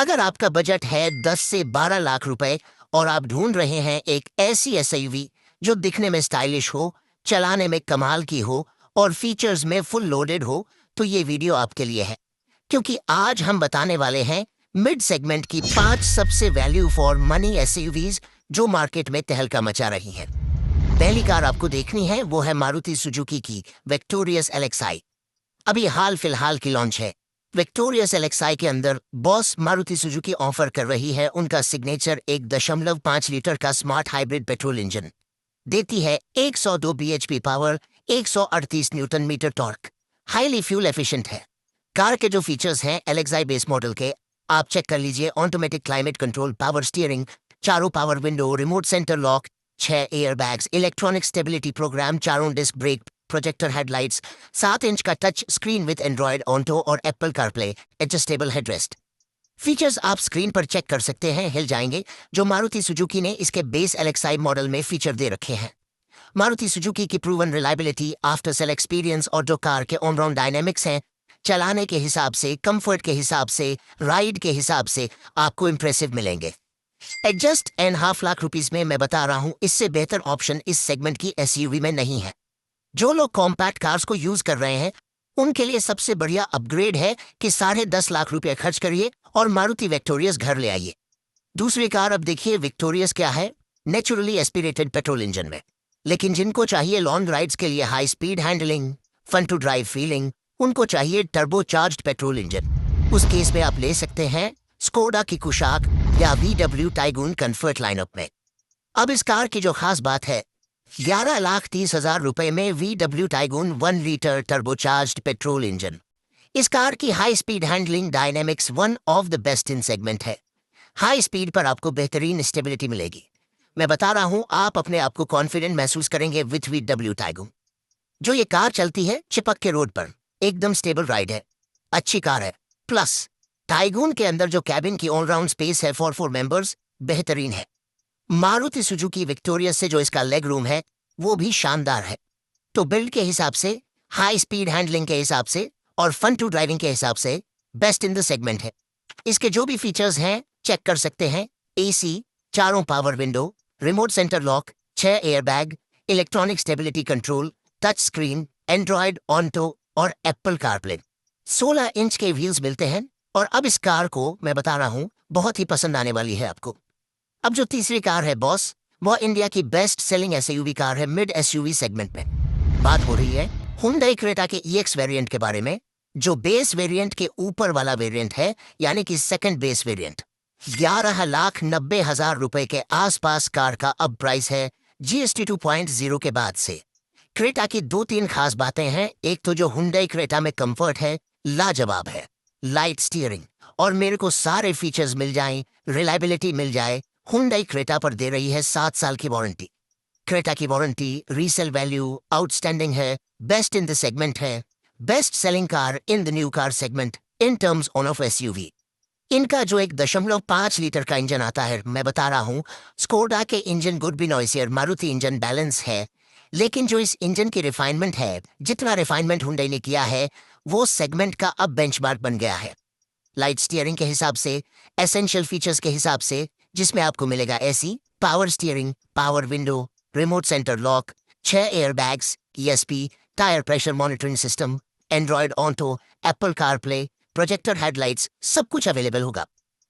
अगर आपका बजट है 10 से 12 लाख रुपए और आप ढूंढ रहे हैं एक ऐसी एसयूवी जो दिखने में स्टाइलिश हो, चलाने में कमाल की हो और फीचर्स में फुल लोडेड हो, तो ये वीडियो आपके लिए है। क्योंकि आज हम बताने वाले हैं मिड सेगमेंट की 5 सबसे वैल्यू फॉर मनी एसयूवीज जो मार्केट में तहलका मचा रही हैं। पहली कार आपको देखनी है वो है मारुति सुजुकी की विक्टोरियस एलेक्साई। अभी हाल फिलहाल की लॉन्च है। विक्टोरियस एलेक्साई के अंदर बॉस मारुति सुजुकी ऑफर कर रही है उनका सिग्नेचर 1.5 लीटर का स्मार्ट हाइब्रिड पेट्रोल इंजन। देती है 102 bhp power, 138 newton metre torque. Highly fuel efficient है। कार के जो फीचर्स हैं एलेक्साई बेस मॉडल के आप चेक कर लीजिए। Automatic climate control, power steering, चारों power window, remote centre lock, 6 air bags, electronic stability programme, चारों disc brake, projector headlights, 7 inch का touch screen with Android Auto और Apple CarPlay, adjustable headrest. Features आप screen पर check कर सकते हैं, हिल जाएंगे, जो मारुति सुजुकी ने इसके बेस एलेक्साई मॉडल में फीचर दे रखे हैं। मारुति सुजुकी की proven reliability, after sale experience और जो कार के ऑन राउंड डायनेमिक्स हैं, चलाने के हिसाब से, कंफर्ट के हिसाब से, राइड के हिसाब से आपको इंप्रेसिव मिलेंगे। एडजस्ट एंड ½ लाख रुपीज में मैं बता रहा हूं, इससे बेहतर ऑप्शन इस सेगमेंट की एसयूवी में नहीं है। जो लोग कॉम्पैक्ट कार्स को यूज कर रहे हैं उनके लिए सबसे बढ़िया अपग्रेड है कि 10.5 लाख रुपए खर्च करिए और मारुति विक्टोरियस घर ले आइए। दूसरी कार अब देखिए विक्टोरियस क्या है, नेचुरली एस्पिरेटेड पेट्रोल इंजन में। लेकिन जिनको चाहिए लॉन्ग राइड्स के लिए high speed handling, fun to drive feeling, उनको चाहिए टर्बो चार्ज्ड पेट्रोल इंजन। उस केस में आप ले सकते हैं स्कोडा की कुशाक या VW टाइगून कंफर्ट लाइनअप में। अब इस कार की जो खास बात है, 11,30,000 रुपए में VW tycoon 1 litre turbocharged petrol engine. इस कार की high speed handling dynamics one of the best in segment है। हाई स्पीड पर आपको बेहतरीन स्टेबिलिटी मिलेगी। मैं बता रहा हूं, आप अपने आप को कॉन्फिडेंट महसूस करेंगे विथ VW टाइगून। जो ये कार चलती है चिपक के रोड पर, एकदम स्टेबल राइड है, अच्छी कार है। प्लस टाइगून के अंदर जो कैबिन की ऑलराउंड स्पेस है फॉर 4 मेंबर्स, बेहतरीन है। मारुति सुजुकी विक्टोरियस से जो इसका लेग रूम है वो भी शानदार है। तो बिल्ड के हिसाब से, हाई स्पीड हैंडलिंग के हिसाब से और फन टू ड्राइविंग के हिसाब से बेस्ट इन द सेगमेंट है। इसके जो भी फीचर्स हैं चेक कर सकते हैं। AC, चारों power window, remote centre lock, 6 air bag, electronic stability control, touch screen, Android Auto और एप्पल कारप्ले। 16 इंच के व्हील्स मिलते हैं। और अब इस कार को मैं बता रहा हूं बहुत ही पसंद आने वाली है आपको। अब जो तीसरी कार है बॉस, वो इंडिया की बेस्ट सेलिंग एसयूवी कार है मिड एसयूवी सेगमेंट में। बात हो रही है हुंडई क्रेटा के EX वेरिएंट के बारे में, जो बेस वेरिएंट के ऊपर वाला वेरिएंट है, यानी कि सेकंड बेस वेरिएंट। 11,90,000 रुपए के आसपास कार का अब प्राइस है GST 2.0 के बाद से। क्रेटा की 2-3 खास बातें हैं। एक तो जो हुंडई क्रेटा में कंफर्ट है लाजवाब है, लाइट स्टीयरिंग और मेरे को सारे फीचर्स मिल जाएं, रिलायबिलिटी मिल जाए। हुंडई क्रेटा पर दे रही है 7 साल की वारंटी। क्रेटा की वारंटी, रीसेल वैल्यू आउटस्टैंडिंग है, बेस्ट इन द सेगमेंट है, best selling car in the new car segment in terms of SUV. इनका जो 1.5 लीटर का इंजन आता है, मैं बता रहा हूँ, स्कोडा के engine good be noisier, Maruti engine balance है। लेकिन जो इस इंजन की रिफाइनमेंट है, जितना रिफाइनमेंट हुंडई ने किया है, वो सेगमेंट का अब बेंचमार्क बन गया है। लाइट स्टीयरिंग के हिसाब से, एसेंशियल फीचर्स के हिसाब से, जिसमें आपको मिलेगा AC, power steering, power window, remote centre lock, 6 air bags, ESP, tyre pressure monitoring system, Android auto, Apple CarPlay, projector headlights, सब कुछ अवेलेबल होगा।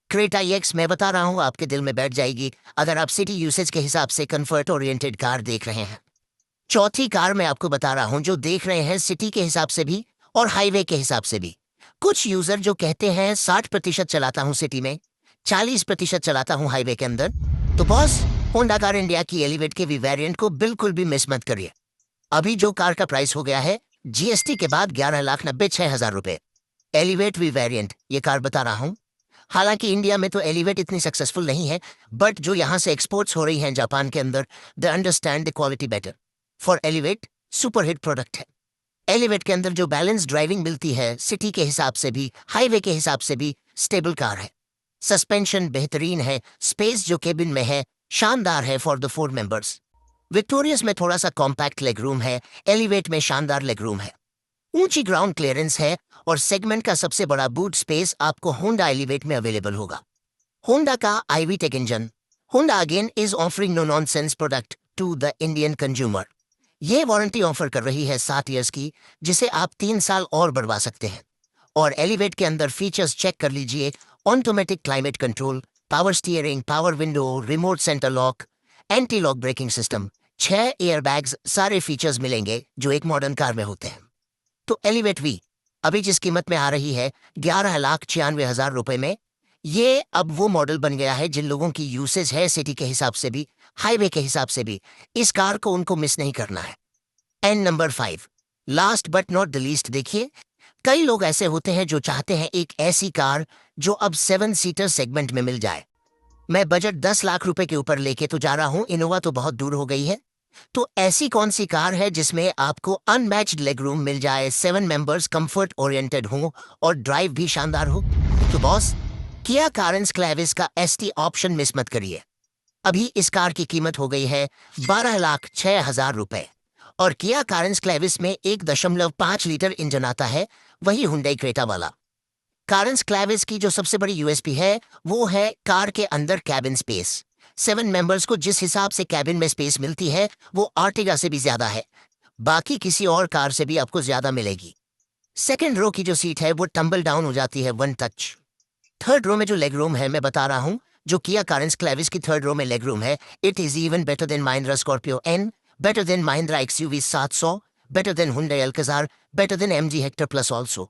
क्रेटा EX मैं बता रहा हूँ आपके दिल में बैठ जाएगी अगर आप सिटी यूसेज के हिसाब से कंफर्ट ओरिएंटेड कार देख रहे हैं। चौथी कार मैं आपको बता रहा हूँ जो देख रहे हैं सिटी के हिसाब से भी और हाईवे के हिसाब से भी। कुछ यूजर जो कहते हैं 60% चलाता हूँ सिटी में, 40% चलाता हूँ हाईवे के अंदर, तो बॉस होंडा कार इंडिया की एलिवेट के भी वेरिएंट को बिल्कुल भी मिस मत करिए। अभी जो कार का प्राइस हो गया है GST के बाद 11,96,000 रुपए। एलिवेट वी वेरिएंट ये कार बता रहा हूँ। हालांकि इंडिया में तो एलिवेट इतनी सक्सेसफुल नहीं है, बट जो यहाँ से एक्सपोर्ट्स हो रही हैं जापान के अंदर, they understand the quality better. For elevate super hit product है। एलिवेट के अंदर जो बैलेंस ड्राइविंग मिलती है, सिटी के हिसाब से भी, हाईवे के हिसाब से भी स्टेबल कार है। सस्पेंशन बेहतरीन है, स्पेस जो केबिन में है शानदार है फॉर द 4 मेंबर्स। विक्टोरियस में थोड़ा सा कॉम्पैक्ट लेग रूम है, एलिवेट में शानदार लेग रूम है। ऊंची ग्राउंड क्लियरेंस है और सेगमेंट का सबसे बड़ा बूट स्पेस आपको होंडा एलिवेट में अवेलेबल होगा। होंडा का आईवी टेक इंजन। Honda again is offering no nonsense product to the Indian consumer. ये वारंटी ऑफर कर रही है 7 ईयर्स की, जिसे आप 3 साल और बढ़वा सकते हैं। और एलिवेट के अंदर फीचर्स चेक कर लीजिए। Automatic climate control, power steering, power window, remote centre lock, anti lock braking system, 6 airbags, सारे फीचर्स मिलेंगे जो एक मॉडर्न कार में होते हैं। तो एलिवेट वी अभी जिस कीमत में आ रही है 11,96,000 रुपए में, ये अब वो मॉडल बन गया है जिन लोगों की यूसेज है सिटी के हिसाब से भी, हाईवे के हिसाब से भी, इस कार को उनको मिस नहीं करना है। And number 5, last but not the least, देखिए कई लोग ऐसे होते हैं जो चाहते हैं एक ऐसी कार जो अब 7 सीटर सेगमेंट में मिल जाए। मैं बजट 10 लाख रुपए के ऊपर लेके तो जा रहा हूं, इनोवा तो बहुत दूर हो गई है। तो ऐसी कौन सी कार है जिसमें आपको अनमैच्ड लेग रूम मिल जाए, 7 मेंबर्स, कंफर्ट ओरिएंटेड हो और ड्राइव भी शानदार हो? तो बॉस, किया कारेंस क्लेविस का एसटी ऑप्शन मिस मत करिए। अभी इस कार की कीमत हो गई है 12,06,000 रुपए। और किया कारेंस क्लेविस में 1.5 लीटर इंजन आता है, वही हुंडई क्रेटा वाला। कारेंस क्लेविस की जो सबसे बड़ी यूएसपी है वो है कार के अंदर कैबिन स्पेस। 7 मेंबर्स को जिस हिसाब से कैबिन में स्पेस मिलती है वो आर्टिगा से भी ज्यादा है, बाकी किसी और कार से भी आपको ज्यादा मिलेगी। सेकेंड रो की जो सीट है वो टम्बल डाउन हो जाती है 1 टच। थर्ड रो में जो लेग रूम है मैं बता रहा हूँ, जो किया कारेंस क्लेविस की थर्ड रो में लेग रूम है, it is even better than Mahindra Scorpio N, better than Mahindra XUV 700, better than Hyundai Alcazar, better than MG Hector plus also.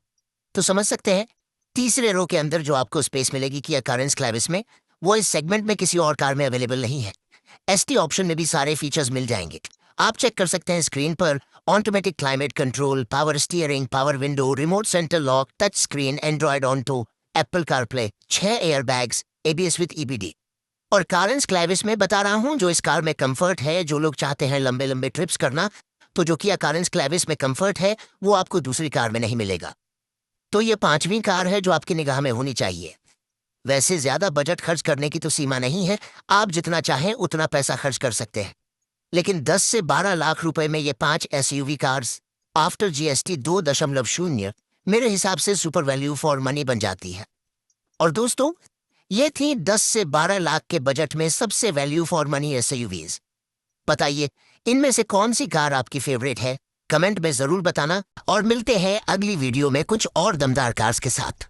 तो समझ सकते हैं तीसरे रो के अंदर जो आपको स्पेस मिलेगी किया कारेंस क्लेविस में, वो इस सेगमेंट में किसी और कार में अवेलेबल नहीं है। एसटी ऑप्शन में भी सारे फीचर्स मिल जाएंगे, आप चेक कर सकते हैं स्क्रीन पर। Automatic climate control, power steering, power window, remote centre lock, touch screen, Android auto, Apple CarPlay, 6 airbags, ABS with EBD. और कारेंस क्लेविस में बता रहा हूं जो इस कार में कंफर्ट है, जो लोग चाहते हैं लंबे लंबे ट्रिप्स करना, तो जो किया कारेंस क्लेविस में कंफर्ट है वो आपको दूसरी कार में नहीं मिलेगा। तो ये 5वीं कार है जो आपकी निगाह में होनी चाहिए। वैसे ज्यादा बजट खर्च करने की तो सीमा नहीं है, आप जितना चाहें उतना पैसा खर्च कर सकते हैं। लेकिन 10 से 12 लाख रुपए में ये 5 एसयूवी कार्स आफ्टर जीएसटी 2.0 मेरे हिसाब से सुपर वैल्यू फॉर मनी बन जाती है। और दोस्तों, ये थी 10 से 12 लाख के बजट में सबसे वैल्यू फॉर मनी एसयूवीज। बताइए इनमें से कौन सी कार आपकी फेवरेट है, कमेंट में जरूर बताना। और मिलते हैं अगली वीडियो में कुछ और दमदार कार्स के साथ।